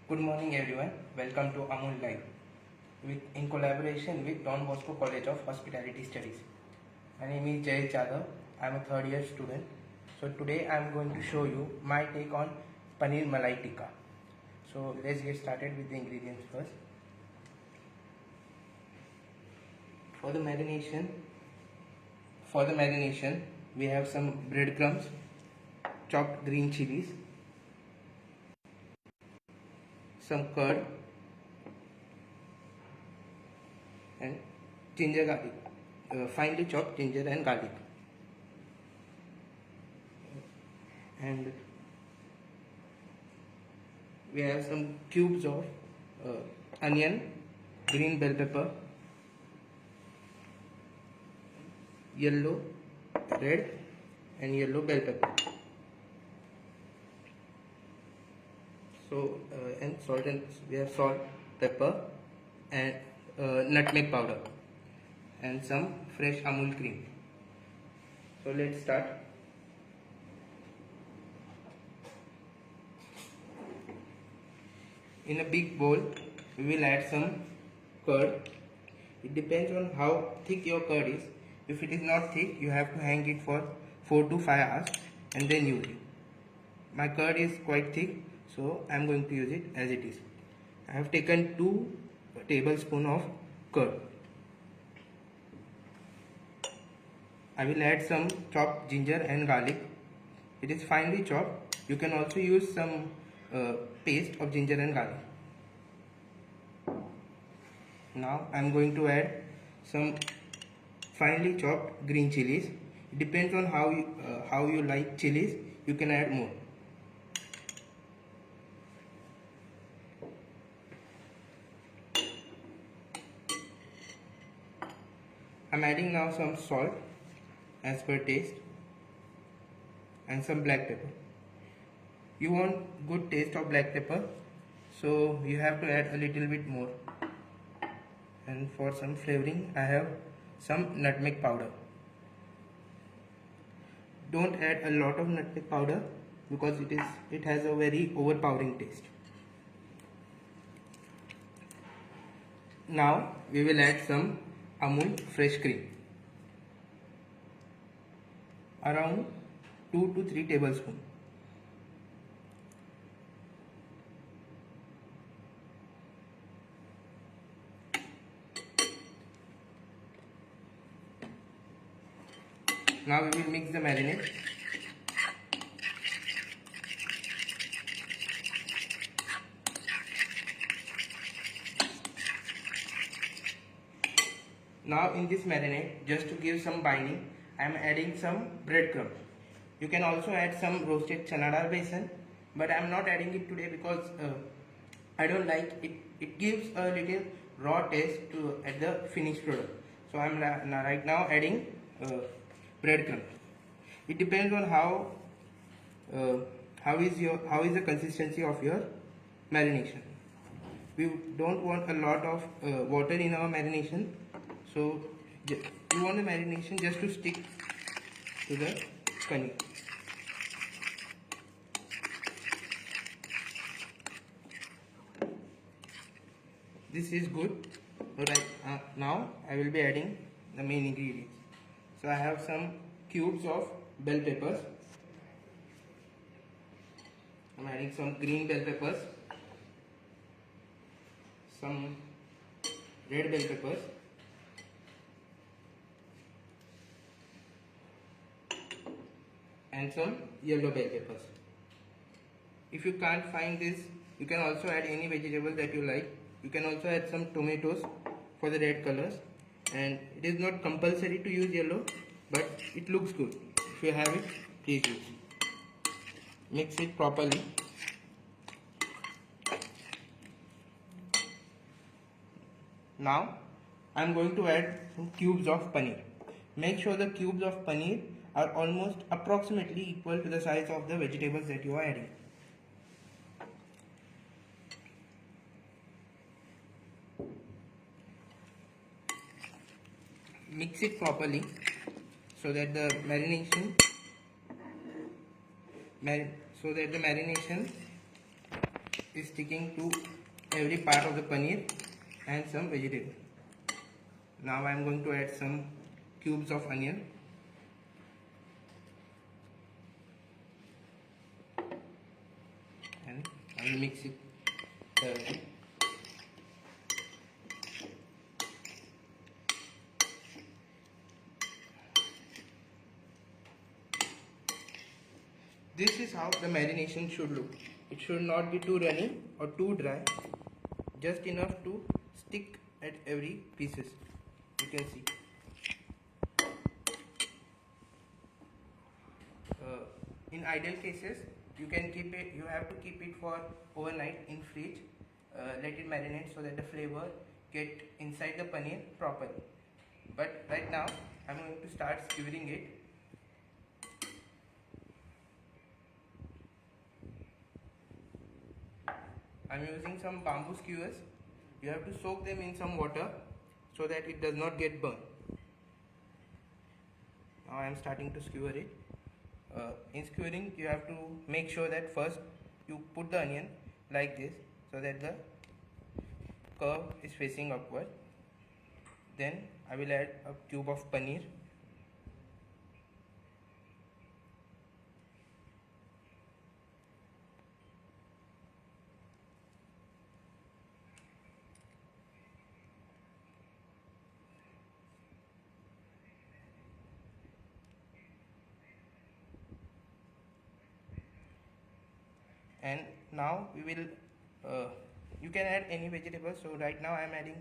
Good morning everyone. Welcome to Amul Live in collaboration with Don Bosco College of Hospitality Studies. My name is Jay Jadhav. I am a third year student. So today I am going to show you my take on Paneer Malai Tikka. So let's get started with the ingredients first. For the marination, we have some breadcrumbs, chopped green chilies, some curd, and ginger garlic, finely chopped ginger and garlic, and we have some cubes of onion, green bell pepper, yellow, red and yellow bell pepper. So and salt, and we have salt, pepper and nutmeg powder and some fresh Amul cream. So let's start. In a big bowl, we will add some curd. It depends on how thick your curd is. If it is not thick, you have to hang it for 4 to 5 hours and then use it. My curd is quite thick, so I am going to use it as it is. I have taken 2 tablespoons of curd. I will add some chopped ginger and garlic. It is finely chopped. You can also use some paste of ginger and garlic. Now I am going to add some finely chopped green chilies. It depends on how you like chilies. You can add more. I am adding now some salt as per taste and some black pepper. You want good taste of black pepper, so you have to add a little bit more. And for some flavoring, I have some nutmeg powder. Don't add a lot of nutmeg powder because it has a very overpowering taste. Now we will add some Amul fresh cream, around 2 to 3 tablespoons. Now we will mix the marinade. Now in this marinade, just to give some binding, I am adding some breadcrumbs. You can also add some roasted chana dal besan, but I am not adding it today because I don't like it. It gives a little raw taste at the finished product. So I am right now adding breadcrumbs. It depends on how is the consistency of your marination. We don't want a lot of water in our marination, so you want the marination just to stick to the paneer. This is good. Alright, now I will be adding the main ingredients. So I have some cubes of bell peppers. I'm adding some green bell peppers, some red bell peppers, and some yellow bell peppers. If you can't find this, you can also add any vegetable that you like. You can also add some tomatoes for the red colors, and it is not compulsory to use yellow, but it looks good. If you have it, please use. Mix it properly. Now I am going to add some cubes of paneer. Make sure the cubes of paneer are almost approximately equal to the size of the vegetables that you are adding. Mix it properly so that the marination is sticking to every part of the paneer and some vegetable. Now I am going to add some cubes of onion. And I will mix it thoroughly. This is how the marination should look. It should not be too runny or too dry, just enough to stick at every pieces. You can see. In ideal cases, you can keep it. You have to keep it for overnight in fridge. Let it marinate so that the flavor get inside the paneer properly. But right now, I'm going to start skewering it. I'm using some bamboo skewers. You have to soak them in some water so that it does not get burned. Now I am starting to skewer it. In skewering, you have to make sure that first you put the onion like this so that the curve is facing upward. Then I will add a cube of paneer. And now we will you can add any vegetables. So right now I am adding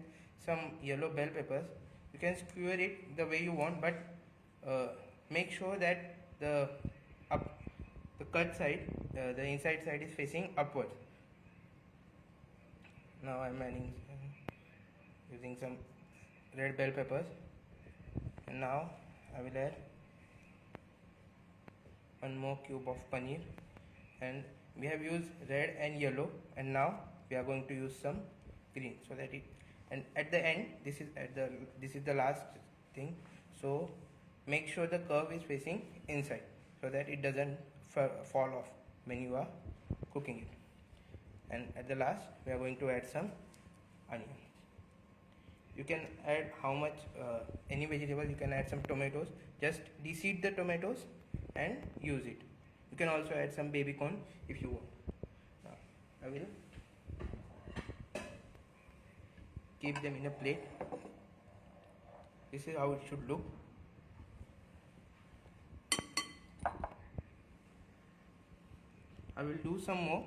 some yellow bell peppers. You can skewer it the way you want, but make sure that the cut side, the inside side is facing upward. Now I am adding using some red bell peppers, and now I will add one more cube of paneer. And we have used red and yellow, and now we are going to use some green so that it, and at the end, this is the last thing. So make sure the curve is facing inside so that it doesn't fall off when you are cooking it. And at the last, we are going to add some onion. You can add how much any vegetable. You can add some tomatoes. Just de-seed the tomatoes and use it. You can also add some baby corn if you want. Now, I will keep them in a plate. This is how it should look. I will do some more.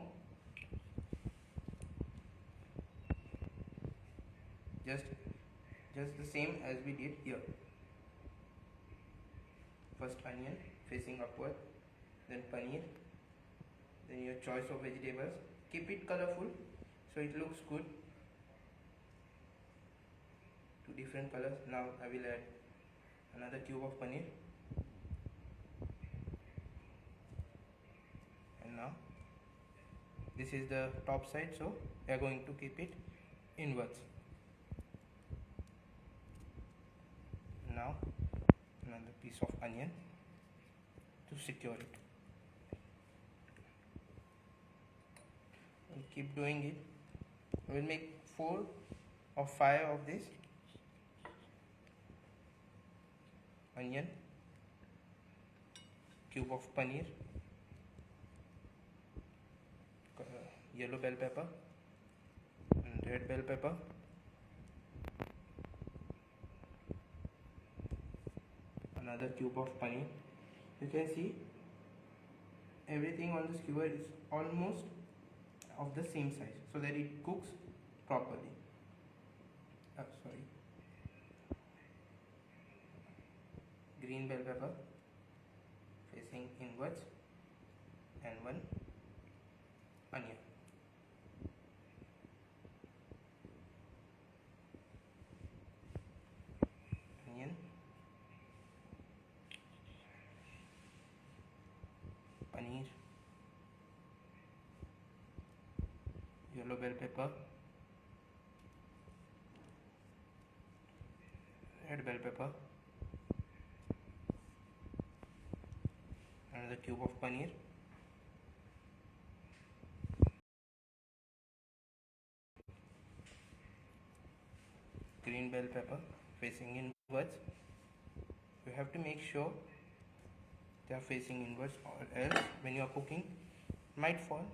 Just the same as we did here. First onion facing upward, then paneer, then your choice of vegetables. Keep it colorful so it looks good. Two different colors. Now I will add another cube of paneer, and now this is the top side, so we are going to keep it inwards. Now another piece of onion to secure it. We'll keep doing it. We'll make 4 or 5 of this onion, cube of paneer, yellow bell pepper and red bell pepper, another cube of paneer. You can see everything on the skewer is almost of the same size so that it cooks properly. Green bell pepper facing inwards, and one onion. Paneer, yellow bell pepper, red bell pepper, another cube of paneer, facing inwards. You have to make sure they are facing inwards, or else when you are cooking it might fall.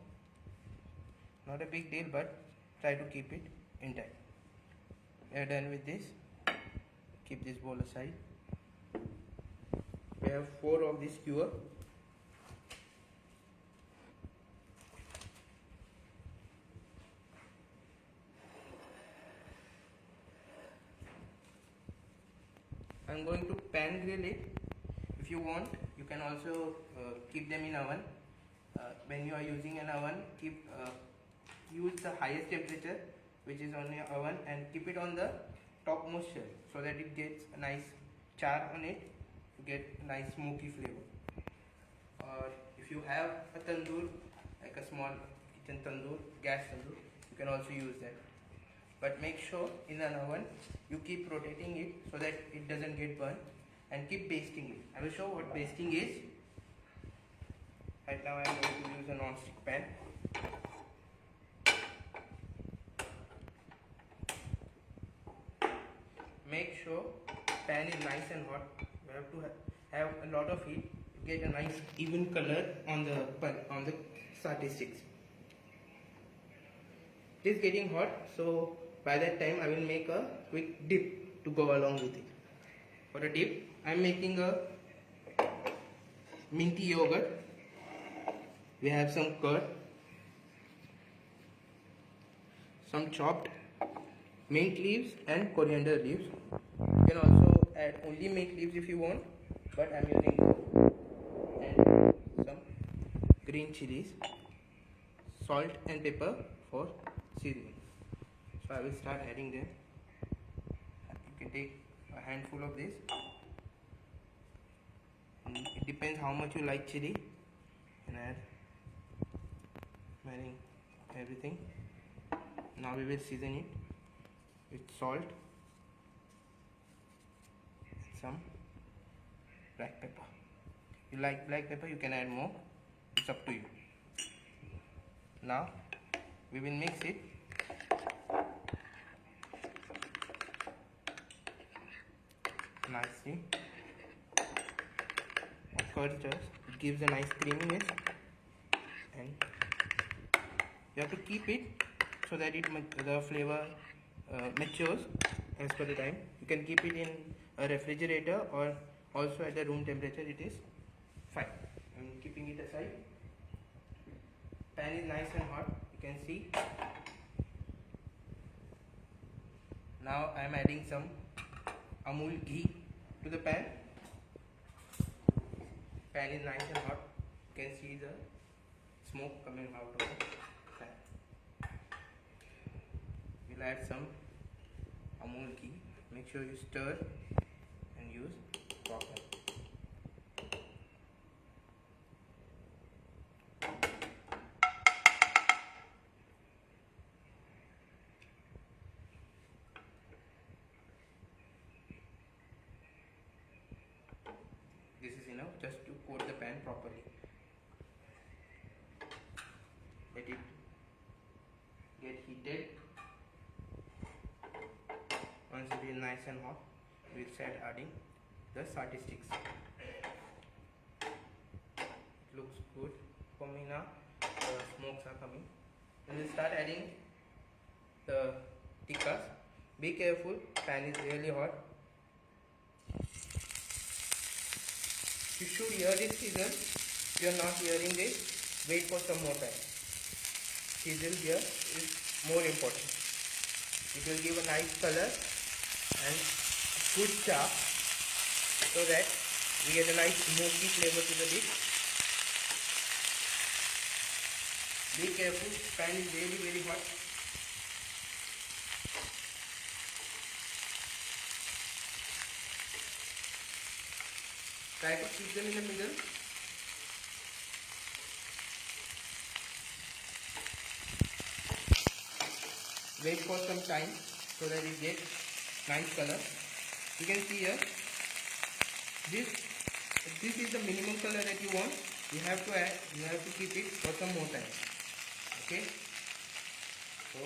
Not a big deal, but try to keep it intact. We are done with this. Keep this bowl aside. We have 4 of this skewer. I'm going to pan grill it. If you want, you can also keep them in oven. When you are using an oven, use the highest temperature which is on your oven, and keep it on the topmost shelf so that it gets a nice char on it to get a nice smoky flavor. Or if you have a tandoor, like a small kitchen tandoor, gas tandoor, you can also use that. But make sure in an oven you keep rotating it so that it doesn't get burned, and keep basting it. I will show what basting is. Right now I am going to use a non-stick pan. Make sure pan is nice and hot. You have to have a lot of heat to get a nice even color on the satay sticks. It is getting hot, so by that time I will make a quick dip to go along with it. For a dip, I am making a minty yogurt. We have some curd, some chopped mint leaves and coriander leaves. You can also add only mint leaves if you want, but I am using both. And some green chilies, salt and pepper for seasoning. So I will start adding them. You can take a handful of this. And it depends how much you like chili. And add everything. Now we will season it with salt, some black pepper. If you like black pepper, you can add more. It's up to you. Now we will mix it. Nicely. Of course, it gives a nice creaminess, and you have to keep it so that the flavor matures as per the time. You can keep it in a refrigerator or also at the room temperature. It is fine. I'm keeping it aside. Pan is nice and hot. You can see. Now I am adding some Amul ghee to the pan. Pan is nice and hot. You can see the smoke coming out of the pan. We'll add some Amul ghee. Make sure you stir and use proper. This is enough just to coat the pan properly. Let it get heated. Once it is nice and hot, we'll start adding the satay sticks. It looks good for me now. The smokes are coming. And we'll start adding the tikkas. Be careful, pan is really hot. You should hear this sizzle. If you are not hearing this, wait for some more time. Sizzle here is more important. It will give a nice color and good char so that we get a nice smoky flavor to the dish. Be careful, pan is really very hot. Try to keep them in the middle. Wait for some time so that it gets nice color. You can see here, this is the minimum color that you want. You have to add, you have to keep it for some more time. Okay. So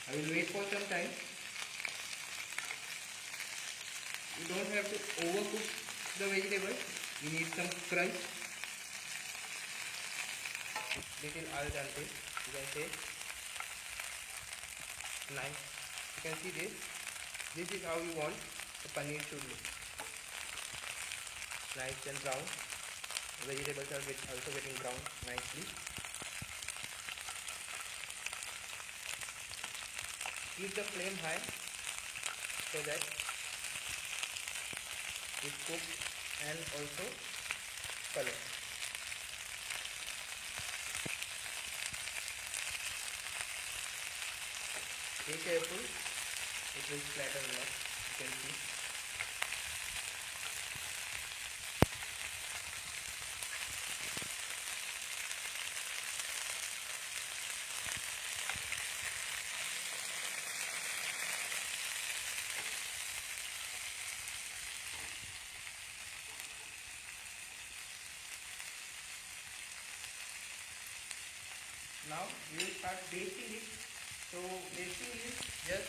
I will wait for some time. You don't have to overcook the vegetable. You need some crunch. Little al dente. You can say nice. You can see this. This is how you want the paneer should look. Nice and brown. Vegetables are also getting brown nicely. Keep the flame high so that it cooks and also color. Be careful, it will splatter a lot. You can see. Now we will start basting it. So basting is just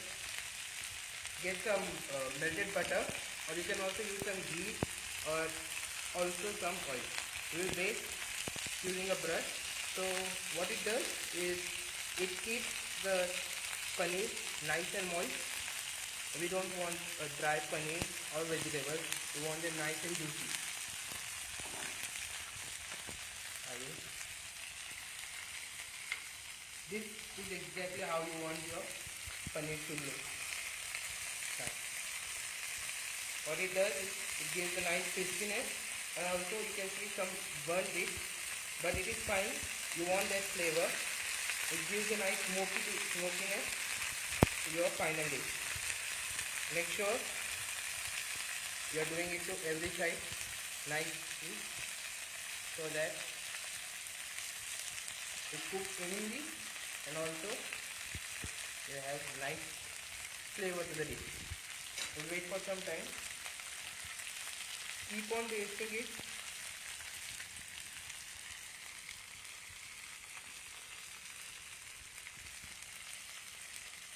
get some melted butter, or you can also use some ghee or also some oil. We will bake using a brush. So what it does is it keeps the paneer nice and moist. We don't want a dry paneer or vegetables. We want it nice and juicy. This is exactly how you want your paneer to look. What it does is it gives a nice crispiness, and also you can see some burnt bit, but it is fine. You want that flavor. It gives a nice smokiness to your final dish. Make sure you are doing it to every side nicely so that it cooks evenly, and also you have nice flavor to the dish. We'll wait for some time. Keep on basting it.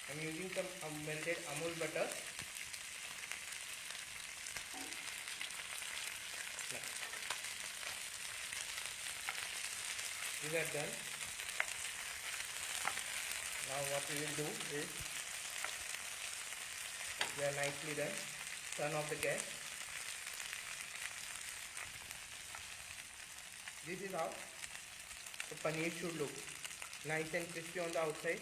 I'm using some melted Amul butter. These are done. Now what we will do is, they are nicely done. Turn off the gas. This is how the paneer should look. Nice and crispy on the outside.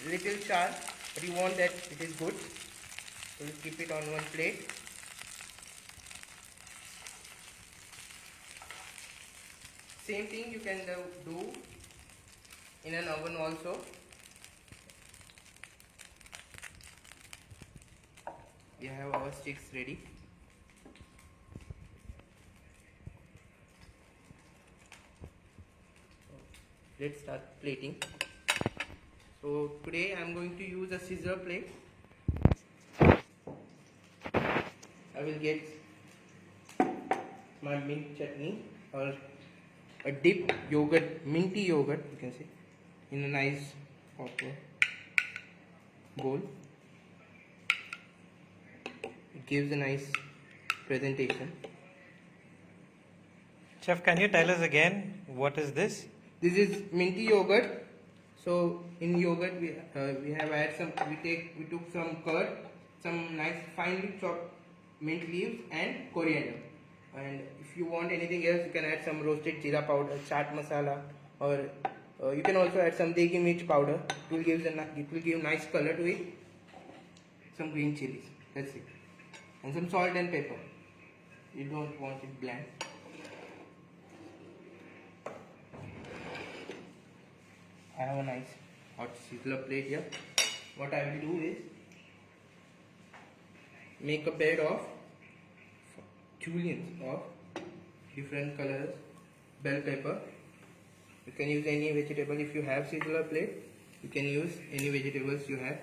Little char, but you want that it is good. So we'll keep it on one plate. Same thing you can do in an oven also. We have our sticks ready. Let's start plating. So today I am going to use a scissor plate. I will get my mint chutney or a dip yogurt, minty yogurt, you can say, in a nice copper bowl. It gives a nice presentation. Chef, can you tell us again what is this? This is minty yogurt. So in yogurt we have added some. We took some curd, some nice finely chopped mint leaves, and coriander. And if you want anything else, you can add some roasted jeera powder, chaat masala, or you can also add some degi mirch powder. It will give nice color to it. Some green chilies. That's it. And some salt and pepper. You don't want it bland. I have a nice hot sizzler plate here. What I will do is make a bed of julienne of different colors bell pepper. You can use any vegetable. If you have sizzler plate, you can use any vegetables you have.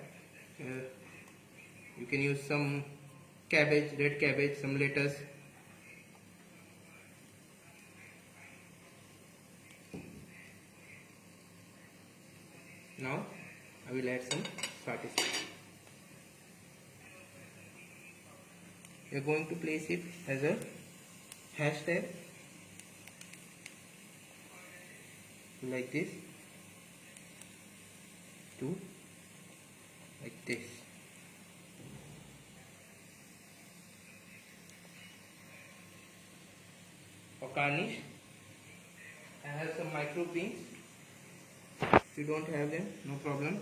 You can use some cabbage, red cabbage, some lettuce. Now I will add some satay. we are going to place it as a hashtag like this to like this. For garnish, I have some micro beans. If you don't have them, no problem.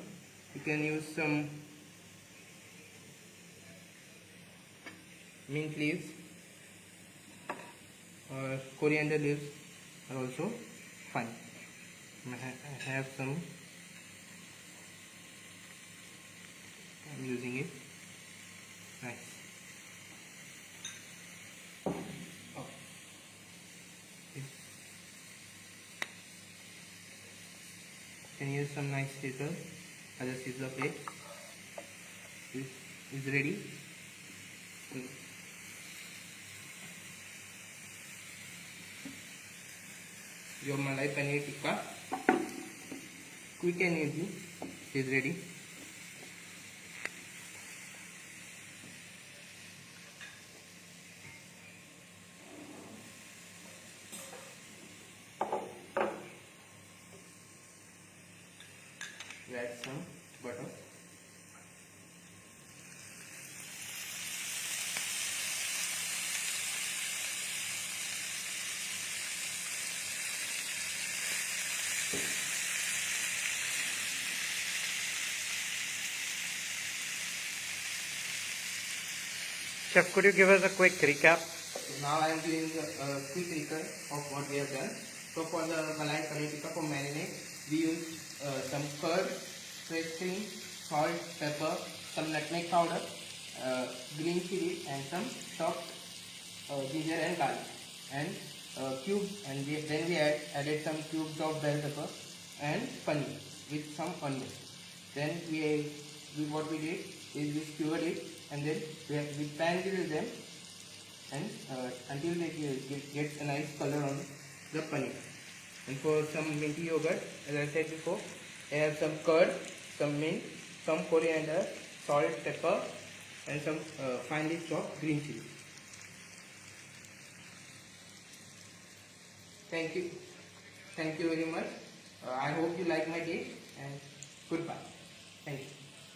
You can use some mint leaves or coriander leaves are also fine. I have some. I'm using it. Nice. Oh. Okay. Can use some nice sizzle as a sizzler plate. Is ready. Your Malai Paneer Tikka, quick and easy, is ready. You add some butter. Chef, could you give us a quick recap? Now I am doing a quick recap of what we have done. So for the Malai Paneer Tikka for marinade, we used some curd, fresh cream, salt, pepper, some nutmeg powder, green chili, and some chopped ginger and garlic, and then we added some cubes of bell pepper and paneer with some onion. Then what we did is we skewered it, and then we pan grilled them, and until they get a nice color on the paneer. And for some minty yogurt, as I said before, I have some curd, some mint, some coriander, salt, pepper, and some finely chopped green chili. Thank you. Thank you very much. I hope you like my dish, and goodbye. Thank you.